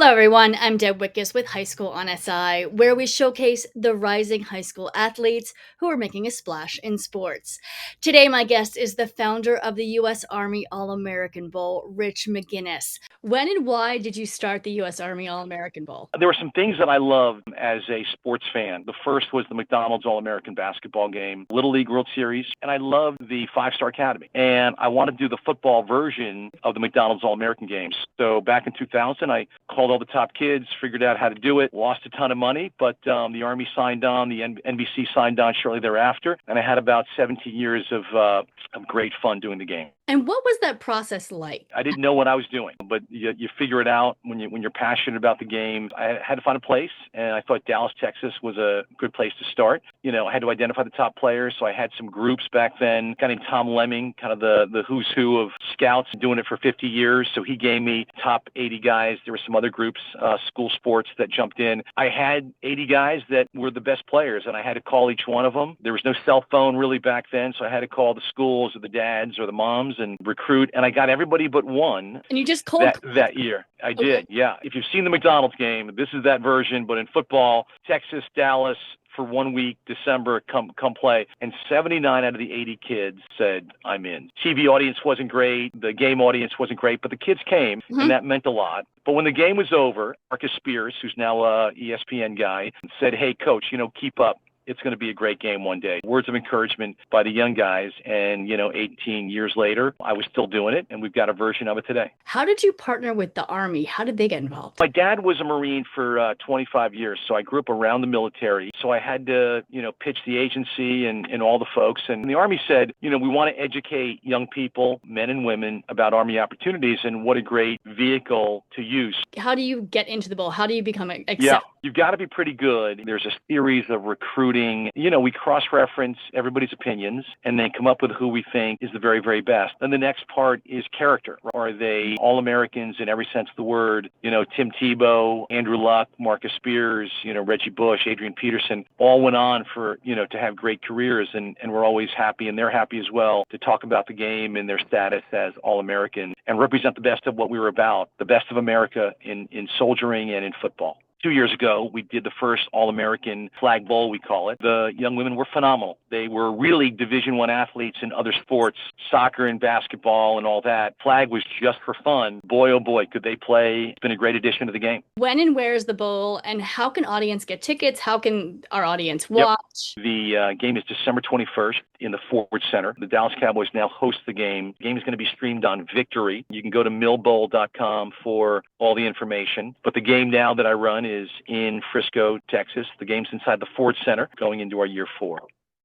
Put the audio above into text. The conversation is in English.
Hello, everyone. I'm Deb Wickus with High School on SI, where we showcase the rising high school athletes who are making a splash in sports. Today, my guest is the founder of the U.S. Army All American Bowl, Rich McGuinness. When and why did you start the U.S. Army All American Bowl? There were some things that I loved as a sports fan. The first was the McDonald's All-American basketball game, Little League World Series, and I loved the Five-Star Academy. And I wanted to do the football version of the McDonald's All-American games. So back in 2000, I called all the top kids, figured out how to do it, lost a ton of money, but the Army signed on, the NBC signed on shortly thereafter, and I had about 17 years of great fun doing the game. And what was that process like? I didn't know what I was doing, but you figure it out when you're passionate about the game. I had to find a place, and I thought Dallas, Texas was a good place to start. You know, I had to identify the top players, so I had some groups back then. A guy named Tom Lemming, kind of the who's who of scouts, doing it for 50 years. So he gave me top 80 guys. There were some other groups, school sports, that jumped in. I had 80 guys that were the best players, and I had to call each one of them. There was no cell phone really back then, so I had to call the schools or the dads or the moms and recruit, and I got everybody but one. And you just cold that year. I did, yeah. If you've seen the McDonald's game, this is that version, but in football, Texas, Dallas, for 1 week, December, come play. And 79 out of the 80 kids said, I'm in. TV audience wasn't great. The game audience wasn't great, but the kids came, and that meant a lot. But when the game was over, Marcus Spears, who's now a ESPN guy, said, hey, coach, keep up. It's going to be a great game one day. Words of encouragement by the young guys. And, 18 years later, I was still doing it, and we've got a version of it today. How did you partner with the Army? How did they get involved? My dad was a Marine for 25 years, so I grew up around the military. So I had to, pitch the agency and all the folks. And the Army said, we want to educate young people, men and women, about Army opportunities, and what a great vehicle to use. How do you get into the bowl? How do you become accepted? Yeah, you've got to be pretty good. There's a series of recruiting. We cross-reference everybody's opinions and then come up with who we think is the very, very best. Then the next part is character. Are they all-Americans in every sense of the word? Tim Tebow, Andrew Luck, Marcus Spears, Reggie Bush, Adrian Peterson, all went on for, to have great careers, and we're always happy, and they're happy as well, to talk about the game and their status as all-American and represent the best of what we were about, the best of America in soldiering and in football. 2 years ago, we did the first All-American Flag Bowl, we call it. The young women were phenomenal. They were really Division I athletes in other sports, soccer and basketball and all that. Flag was just for fun. Boy, oh boy, could they play. It's been a great addition to the game. When and where is the bowl, and how can audience get tickets? How can our audience watch? Yep. The game is December 21st in the Ford Center. The Dallas Cowboys now host the game. The game is going to be streamed on Victory. You can go to millbowl.com for all the information. But the game now that I run is in Frisco, Texas. The game's inside the Ford Center going into our year 4.